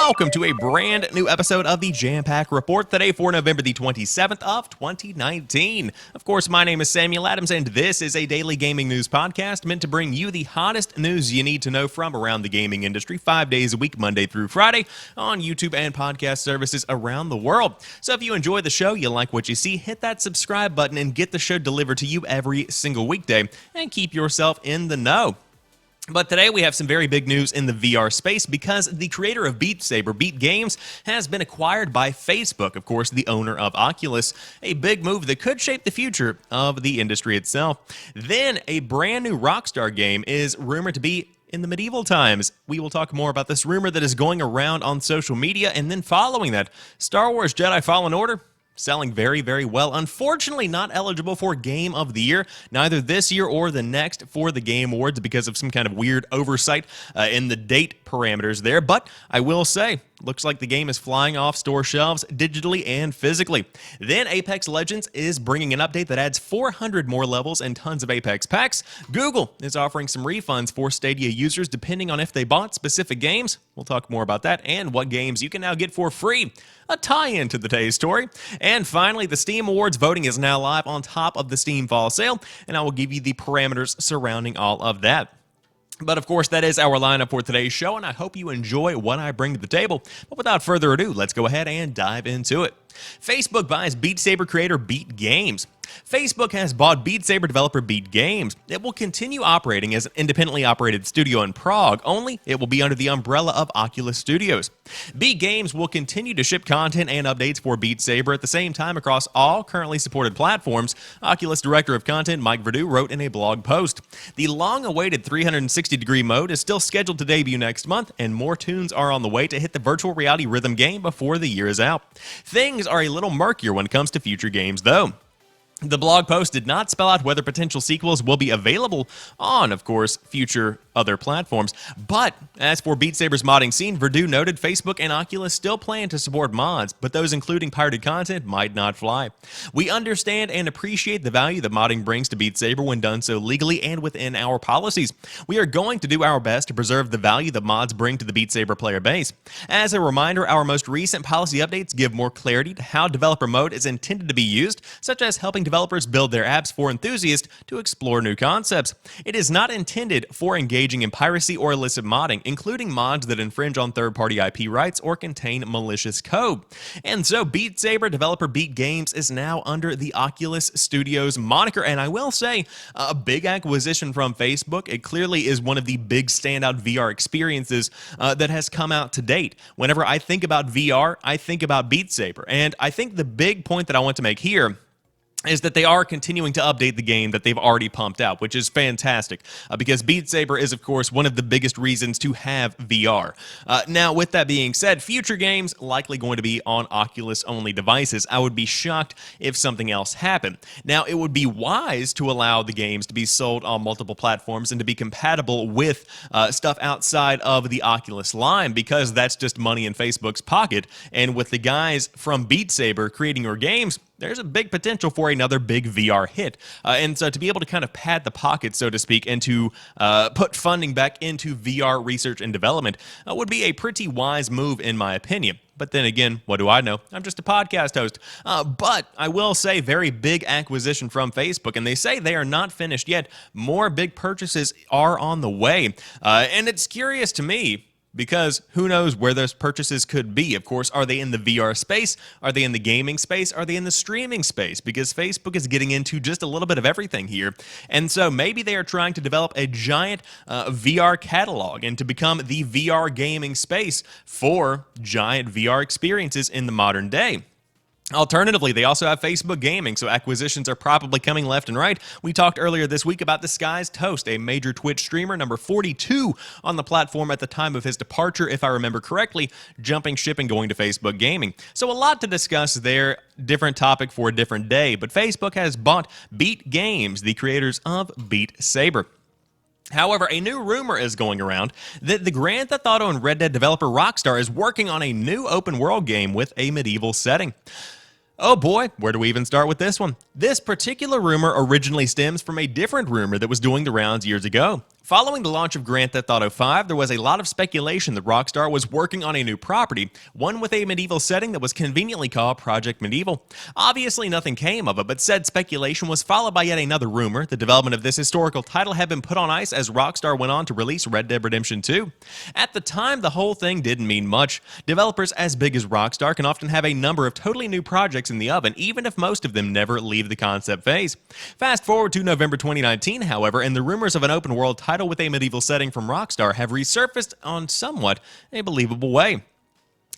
Welcome to a brand new episode of the Jampack Report today for November the 27th of 2019. Of course, my name is Samuel Adams, and this is a daily gaming news podcast meant to bring you the hottest news you need to know from around the gaming industry 5 days a week, Monday through Friday, on YouTube and podcast services around the world. So if you enjoy the show, you like what you see, hit that subscribe button and get the show delivered to you every single weekday, and keep yourself in the know. But today we have some very big news in the VR space because the creator of Beat Saber, Beat Games, has been acquired by Facebook, of course, the owner of Oculus, a big move that could shape the future of the industry itself. Then a brand new Rockstar game is rumored to be in the medieval times. We will talk more about this rumor that is going around on social media, and then following that, Star Wars Jedi Fallen Order selling very, very well. Unfortunately, not eligible for Game of the Year, neither this year or the next for the Game Awards because of some kind of weird oversight in the date parameters there. But I will say, looks like the game is flying off store shelves digitally and physically. Then Apex Legends is bringing an update that adds 400 more levels and tons of Apex packs. Google is offering some refunds for Stadia users depending on if they bought specific games. We'll talk more about that and what games you can now get for free. A tie-in to today's story. And finally, the Steam Awards voting is now live on top of the Steam Fall Sale, and I will give you the parameters surrounding all of that. But of course, that is our lineup for today's show, and I hope you enjoy what I bring to the table. But without further ado, let's go ahead and dive into it. Facebook buys Beat Saber creator Beat Games. Facebook has bought Beat Saber developer Beat Games. It will continue operating as an independently operated studio in Prague, only it will be under the umbrella of Oculus Studios. Beat Games will continue to ship content and updates for Beat Saber at the same time across all currently supported platforms, Oculus Director of Content Mike Verdu wrote in a blog post. The long-awaited 360-degree mode is still scheduled to debut next month, and more tunes are on the way to hit the virtual reality rhythm game before the year is out. Things are a little murkier when it comes to future games, though. The blog post did not spell out whether potential sequels will be available on, of course, future other platforms. But as for Beat Saber's modding scene, Verdu noted Facebook and Oculus still plan to support mods, but those including pirated content might not fly. We understand and appreciate the value that modding brings to Beat Saber when done so legally and within our policies. We are going to do our best to preserve the value that mods bring to the Beat Saber player base. As a reminder, our most recent policy updates give more clarity to how developer mode is intended to be used, such as helping developers build their apps for enthusiasts to explore new concepts. It is not intended for engaging in piracy or illicit modding, including mods that infringe on third-party IP rights or contain malicious code. And so Beat Saber developer Beat Games is now under the Oculus Studios moniker, and I will say, a big acquisition from Facebook. It clearly is one of the big standout VR experiences that has come out to date. Whenever I think about VR, I think about Beat Saber, and I think the big point that I want to make here is that they are continuing to update the game that they've already pumped out, which is fantastic, because Beat Saber is, of course, one of the biggest reasons to have VR. Now, with that being said, future games likely going to be on Oculus-only devices. I would be shocked if something else happened. Now, it would be wise to allow the games to be sold on multiple platforms and to be compatible with stuff outside of the Oculus line, because that's just money in Facebook's pocket. And with the guys from Beat Saber creating your games, there's a big potential for another big VR hit. And so to be able to kind of pad the pocket, so to speak, and to put funding back into VR research and development would be a pretty wise move in my opinion. But then again, what do I know? I'm just a podcast host. But I will say, very big acquisition from Facebook, and they say they are not finished yet. More big purchases are on the way. And it's curious to me, because who knows where those purchases could be. Of course, are they in the VR space? Are they in the gaming space? Are they in the streaming space? Because Facebook is getting into just a little bit of everything here. And so maybe they are trying to develop a giant VR catalog and to become the VR gaming space for giant VR experiences in the modern day. Alternatively, they also have Facebook Gaming, so acquisitions are probably coming left and right. We talked earlier this week about Disguised Toast, a major Twitch streamer, number 42 on the platform at the time of his departure, if I remember correctly, jumping ship and going to Facebook Gaming. So a lot to discuss there, different topic for a different day, but Facebook has bought Beat Games, the creators of Beat Saber. However, a new rumor is going around that the Grand Theft Auto and Red Dead developer Rockstar is working on a new open-world game with a medieval setting. Oh boy, where do we even start with this one? This particular rumor originally stems from a different rumor that was doing the rounds years ago. Following the launch of Grand Theft Auto V, there was a lot of speculation that Rockstar was working on a new property, one with a medieval setting that was conveniently called Project Medieval. Obviously, nothing came of it, but said speculation was followed by yet another rumor. The development of this historical title had been put on ice as Rockstar went on to release Red Dead Redemption 2. At the time, the whole thing didn't mean much. Developers as big as Rockstar can often have a number of totally new projects in the oven, even if most of them never leave the concept phase. Fast forward to November 2019, however, and the rumors of an open world title with a medieval setting from Rockstar have resurfaced on somewhat a believable way.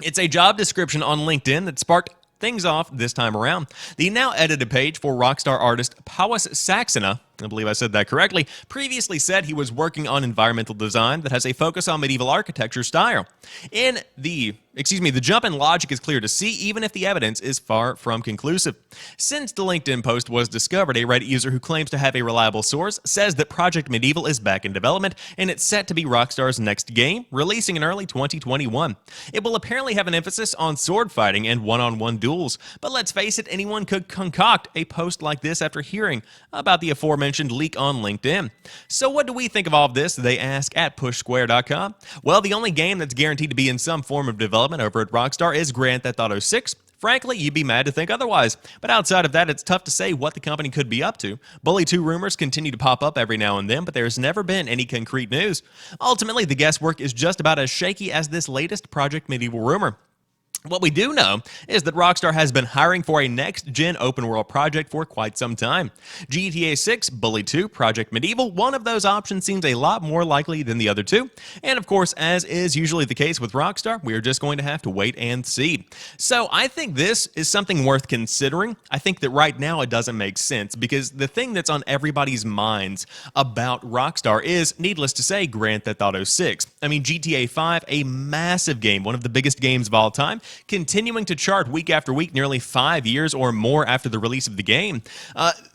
It's a job description on LinkedIn that sparked things off this time around. The now edited page for Rockstar artist Pauwus Saxena, I believe I said that correctly, previously said he was working on environmental design that has a focus on medieval architecture style. The jump in logic is clear to see, even if the evidence is far from conclusive. Since the LinkedIn post was discovered, a Reddit user who claims to have a reliable source says that Project Medieval is back in development and it's set to be Rockstar's next game, releasing in early 2021. It will apparently have an emphasis on sword fighting and one-on-one duels, but let's face it, anyone could concoct a post like this after hearing about the aforementioned leak on LinkedIn. So what do we think of all of this? They ask at pushsquare.com. Well, the only game that's guaranteed to be in some form of development over at Rockstar is Grand Theft Auto 6. Frankly, you'd be mad to think otherwise. But outside of that, it's tough to say what the company could be up to. Bully 2 rumors continue to pop up every now and then, but there's never been any concrete news. Ultimately, the guesswork is just about as shaky as this latest Project Medieval rumor. What we do know is that Rockstar has been hiring for a next-gen open-world project for quite some time. GTA 6, Bully 2, Project Medieval, one of those options seems a lot more likely than the other two. And of course, as is usually the case with Rockstar, we are just going to have to wait and see. So I think this is something worth considering. I think that right now it doesn't make sense because the thing that's on everybody's minds about Rockstar is, needless to say, Grand Theft Auto 6. I mean, GTA 5, a massive game, one of the biggest games of all time, continuing to chart week after week, nearly 5 years or more after the release of the game.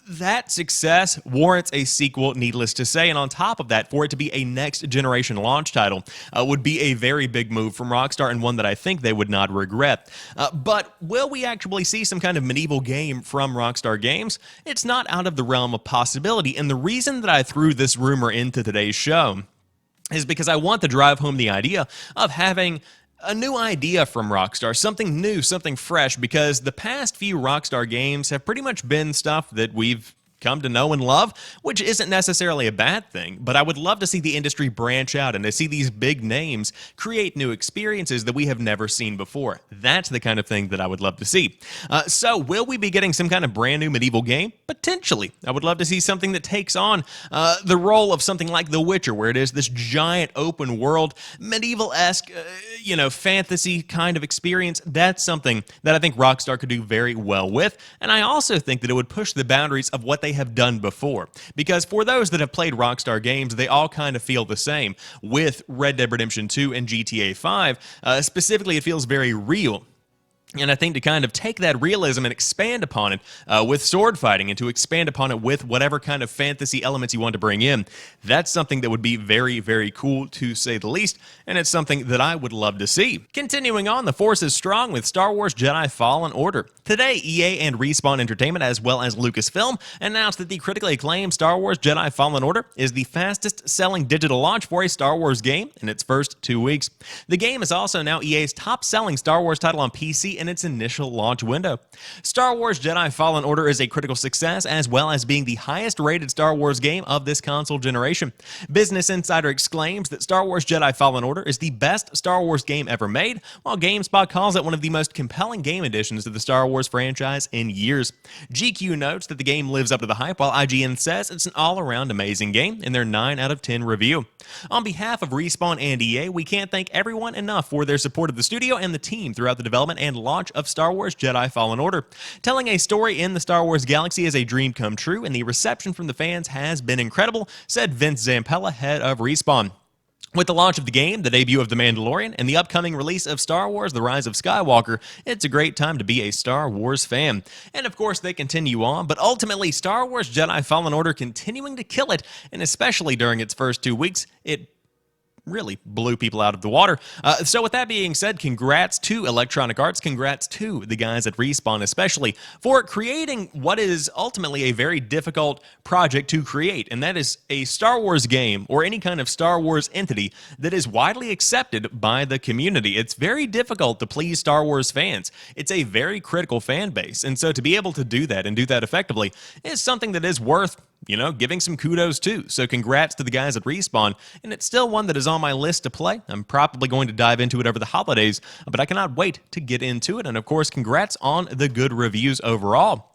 That success warrants a sequel, needless to say, and on top of that, for it to be a next-generation launch title would be a very big move from Rockstar and one that I think they would not regret. But will we actually see some kind of medieval game from Rockstar Games? It's not out of the realm of possibility, and the reason that I threw this rumor into today's show is because I want to drive home the idea of having a new idea from Rockstar, something new, something fresh, because the past few Rockstar games have pretty much been stuff that we've come to know and love, which isn't necessarily a bad thing, but I would love to see the industry branch out and to see these big names create new experiences that we have never seen before. That's the kind of thing that I would love to see. So will we be getting some kind of brand new medieval game? Potentially. I would love to see something that takes on the role of something like The Witcher, where it is this giant open world, medieval-esque, fantasy kind of experience. That's something that I think Rockstar could do very well with, and I also think that it would push the boundaries of what they have done before. Because for those that have played Rockstar games, they all kind of feel the same. With Red Dead Redemption 2 and GTA 5, specifically, it feels very real. And I think to kind of take that realism and expand upon it with sword fighting and to expand upon it with whatever kind of fantasy elements you want to bring in, that's something that would be very, very cool to say the least, and it's something that I would love to see. Continuing on, the force is strong with Star Wars Jedi Fallen Order. Today, EA and Respawn Entertainment, as well as Lucasfilm, announced that the critically acclaimed Star Wars Jedi Fallen Order is the fastest-selling digital launch for a Star Wars game in its first 2 weeks. The game is also now EA's top-selling Star Wars title on PC in its initial launch window. Star Wars Jedi Fallen Order is a critical success, as well as being the highest-rated Star Wars game of this console generation. Business Insider exclaims that Star Wars Jedi Fallen Order is the best Star Wars game ever made, while GameSpot calls it one of the most compelling game additions to the Star Wars franchise in years. GQ notes that the game lives up to the hype, while IGN says it's an all-around amazing game in their 9 out of 10 review. On behalf of Respawn and EA, we can't thank everyone enough for their support of the studio and the team throughout the development and launch of Star Wars Jedi Fallen Order. Telling a story in the Star Wars galaxy is a dream come true, and the reception from the fans has been incredible, said Vince Zampella, head of Respawn. With the launch of the game, the debut of The Mandalorian, and the upcoming release of Star Wars The Rise of Skywalker, it's a great time to be a Star Wars fan. And of course, they continue on, but ultimately, Star Wars Jedi Fallen Order continuing to kill it, and especially during its first 2 weeks, it really blew people out of the water. So with that being said, congrats to Electronic Arts, congrats to the guys at Respawn especially for creating what is ultimately a very difficult project to create, and that is a Star Wars game or any kind of Star Wars entity that is widely accepted by the community. It's very difficult to please Star Wars fans. It's a very critical fan base, and so to be able to do that and do that effectively is something that is worth giving some kudos to. So congrats to the guys at Respawn, and it's still one that is on my list to play. I'm probably going to dive into it over the holidays, but I cannot wait to get into it. And of course, congrats on the good reviews overall.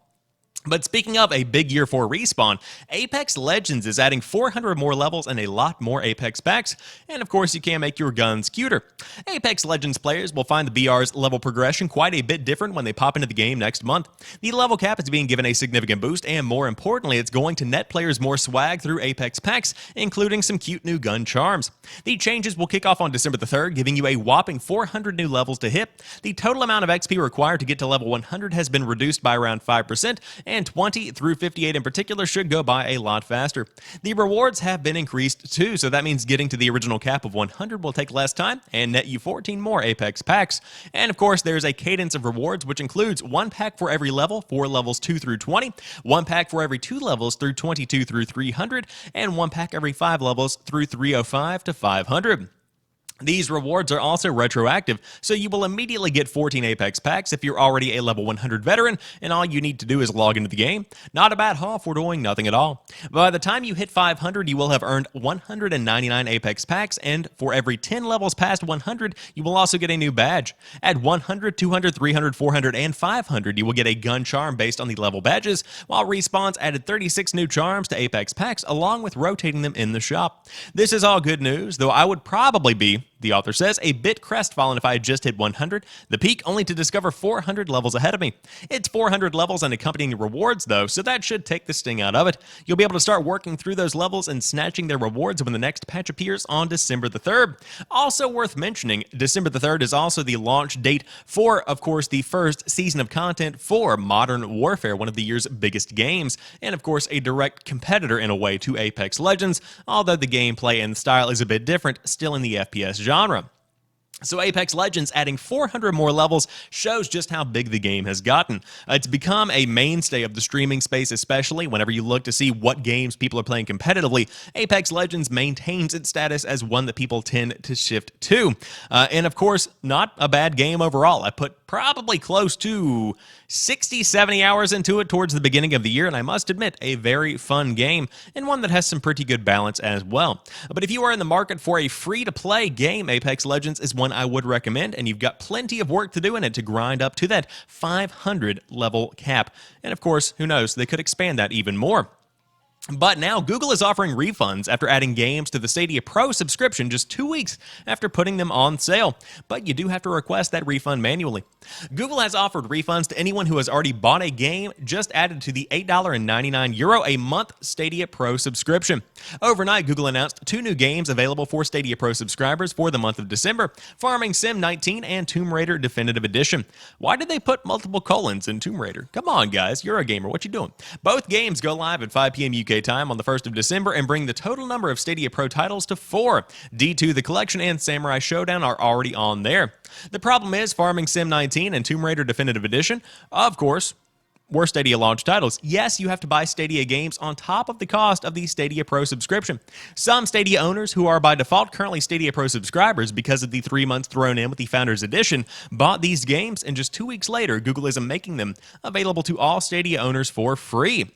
But speaking of a big year for Respawn, Apex Legends is adding 400 more levels and a lot more Apex packs, and of course you can make your guns cuter. Apex Legends players will find the BR's level progression quite a bit different when they pop into the game next month. The level cap is being given a significant boost, and more importantly, it's going to net players more swag through Apex packs, including some cute new gun charms. The changes will kick off on December the 3rd, giving you a whopping 400 new levels to hit. The total amount of XP required to get to level 100 has been reduced by around 5%, and 20 through 58 in particular should go by a lot faster. The rewards have been increased too, so that means getting to the original cap of 100 will take less time and net you 14 more Apex packs. And of course, there's a cadence of rewards, which includes one pack for every level for levels 2 through 20, one pack for every 2 levels through 22 through 300, and one pack every 5 levels through 305 to 500. These rewards are also retroactive, so you will immediately get 14 Apex packs if you're already a level 100 veteran, and all you need to do is log into the game. Not a bad haul for doing nothing at all. By the time you hit 500, you will have earned 199 Apex packs, and for every 10 levels past 100, you will also get a new badge. At 100, 200, 300, 400, and 500, you will get a gun charm based on the level badges, while Respawn's added 36 new charms to Apex packs, along with rotating them in the shop. This is all good news, though I would probably be, the author says, a bit crestfallen if I had just hit 100, the peak only to discover 400 levels ahead of me. It's 400 levels and accompanying rewards though, so that should take the sting out of it. You'll be able to start working through those levels and snatching their rewards when the next patch appears on December the 3rd. Also worth mentioning, December the 3rd is also the launch date for, of course, the first season of content for Modern Warfare, one of the year's biggest games, and of course a direct competitor in a way to Apex Legends, although the gameplay and style is a bit different, still in the FPS genre. So Apex Legends adding 400 more levels shows just how big the game has gotten. It's become a mainstay of the streaming space, especially whenever you look to see what games people are playing competitively. Apex Legends maintains its status as one that people tend to shift to. And of course, not a bad game overall. I put probably close to 60, 70 hours into it towards the beginning of the year, and I must admit, a very fun game, and one that has some pretty good balance as well. But if you are in the market for a free-to-play game, Apex Legends is one I would recommend, and you've got plenty of work to do in it to grind up to that 500 level cap. And of course, who knows, they could expand that even more. But now Google is offering refunds after adding games to the Stadia Pro subscription just 2 weeks after putting them on sale. But you do have to request that refund manually. Google has offered refunds to anyone who has already bought a game just added to the €8.99 a month Stadia Pro subscription. Overnight, Google announced 2 new games available for Stadia Pro subscribers for the month of December, Farming Sim 19 and Tomb Raider Definitive Edition. Why did they put multiple colons in Tomb Raider? Come on, guys, you're a gamer. What you doing? Both games go live at 5 p.m. UK time on the 1st of December and bring the total number of Stadia Pro titles to 4. D2 The Collection and Samurai Showdown are already on there. The problem is Farming Sim 19 and Tomb Raider Definitive Edition, of course, were Stadia launch titles. Yes, you have to buy Stadia games on top of the cost of the Stadia Pro subscription. Some Stadia owners who are by default currently Stadia Pro subscribers because of the 3 months thrown in with the Founders Edition bought these games, and just 2 weeks later, Google is making them available to all Stadia owners for free.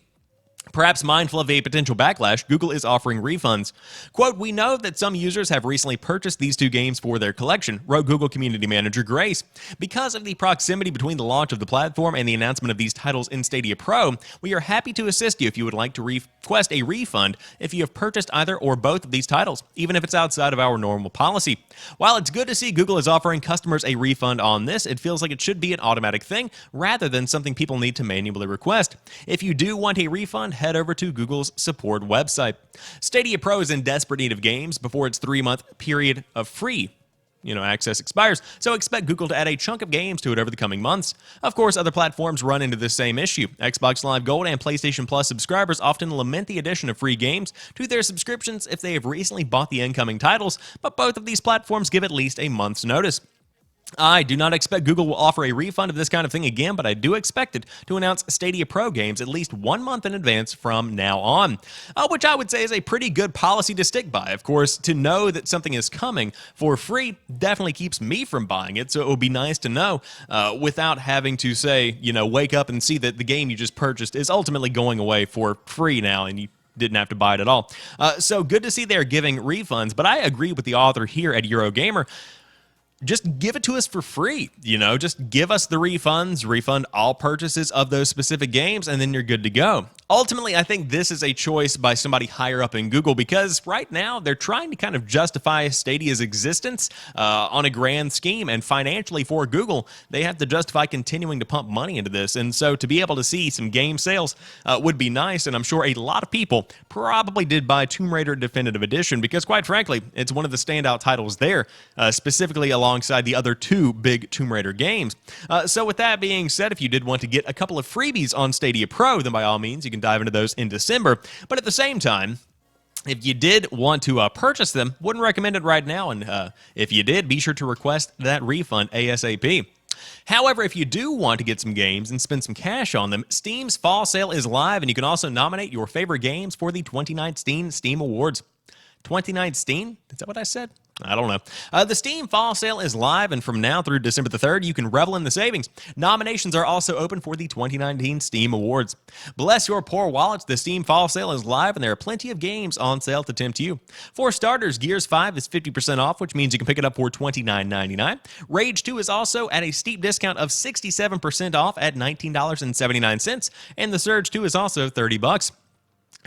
Perhaps mindful of a potential backlash, Google is offering refunds. Quote, "We know that some users have recently purchased these 2 games for their collection," wrote Google Community Manager Grace. "Because of the proximity between the launch of the platform and the announcement of these titles in Stadia Pro, we are happy to assist you if you would like to request a refund if you have purchased either or both of these titles, even if it's outside of our normal policy. While it's good to see Google is offering customers a refund on this, it feels like it should be an automatic thing rather than something people need to manually request. If you do want a refund, head over to Google's support website." Stadia Pro is in desperate need of games before its 3-month period of free access expires, so expect Google to add a chunk of games to it over the coming months. Of course, other platforms run into this same issue. Xbox Live Gold and PlayStation Plus subscribers often lament the addition of free games to their subscriptions if they have recently bought the incoming titles, but both of these platforms give at least a month's notice. I do not expect Google will offer a refund of this kind of thing again, but I do expect it to announce Stadia Pro games at least 1 month in advance from now on, which I would say is a pretty good policy to stick by. Of course, to know that something is coming for free definitely keeps me from buying it, so it would be nice to know without having to say, wake up and see that the game you just purchased is ultimately going away for free now, and you didn't have to buy it at all. So good to see they're giving refunds, but I agree with the author here at Eurogamer. Just give it to us for free, just give us the refunds, refund all purchases of those specific games, and then you're good to go. Ultimately, I think this is a choice by somebody higher up in Google because right now they're trying to kind of justify Stadia's existence on a grand scheme, and financially for Google, they have to justify continuing to pump money into this. And so to be able to see some game sales would be nice, and I'm sure a lot of people probably did buy Tomb Raider Definitive Edition because, quite frankly, it's one of the standout titles there, specifically alongside the other 2 big Tomb Raider games. So with that being said, if you did want to get a couple of freebies on Stadia Pro, then by all means, you can dive into those in December. But at the same time, if you did want to purchase them, wouldn't recommend it right now. And if you did, be sure to request that refund ASAP. However, if you do want to get some games and spend some cash on them, Steam's fall sale is live, and you can also nominate your favorite games for the 2019 Steam Awards. 2019? Is that what I said? I don't know. The Steam Fall Sale is live, and from now through December the 3rd, you can revel in the savings. Nominations are also open for the 2019 Steam Awards. Bless your poor wallets, the Steam Fall Sale is live, and there are plenty of games on sale to tempt you. For starters, Gears 5 is 50% off, which means you can pick it up for $29.99. Rage 2 is also at a steep discount of 67% off at $19.79, and The Surge 2 is also $30.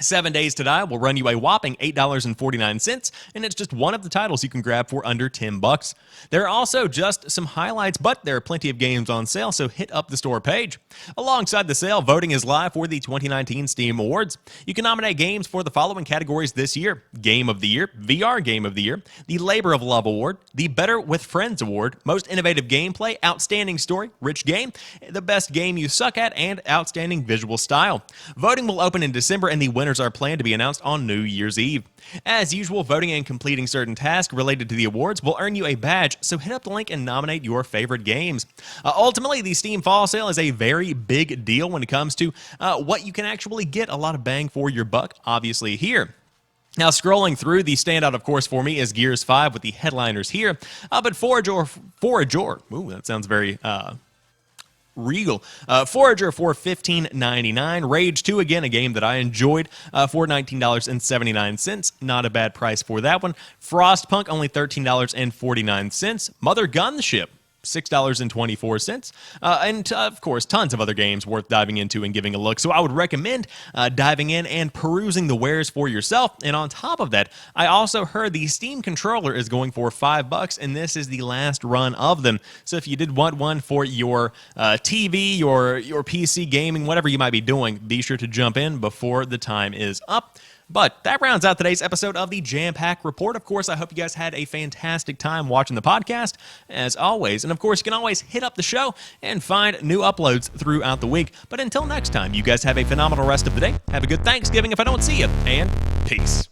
7 Days to Die will run you a whopping $8.49, and it's just one of the titles you can grab for under $10. There are also just some highlights, but there are plenty of games on sale, so hit up the store page. Alongside the sale, voting is live for the 2019 Steam Awards. You can nominate games for the following categories this year: Game of the Year, VR Game of the Year, the Labor of Love Award, the Better with Friends Award, Most Innovative Gameplay, Outstanding Story, Rich Game, the Best Game You Suck At, and Outstanding Visual Style. Voting will open in December, and the winners are planned to be announced on New Year's Eve. As usual, voting and completing certain tasks related to the awards will earn you a badge, so hit up the link and nominate your favorite games. Ultimately, the Steam Fall Sale is a very big deal when it comes to what you can actually get a lot of bang for your buck, obviously, here. Now, scrolling through, the standout, of course, for me is Gears 5 with the headliners here, but Forager, ooh, that sounds very regal. Forager for $15.99. Rage 2, again, a game that I enjoyed, for $19.79. Not a bad price for that one. Frostpunk, only $13.49. Mother Gunship, $6.24. And of course, tons of other games worth diving into and giving a look. So I would recommend diving in and perusing the wares for yourself. And on top of that, I also heard the Steam controller is going for $5, and this is the last run of them. So if you did want one for your TV, your PC gaming, whatever you might be doing, be sure to jump in before the time is up. But that rounds out today's episode of the Jampack Report. Of course, I hope you guys had a fantastic time watching the podcast, as always. And of course, you can always hit up the show and find new uploads throughout the week. But until next time, you guys have a phenomenal rest of the day. Have a good Thanksgiving if I don't see you, and peace.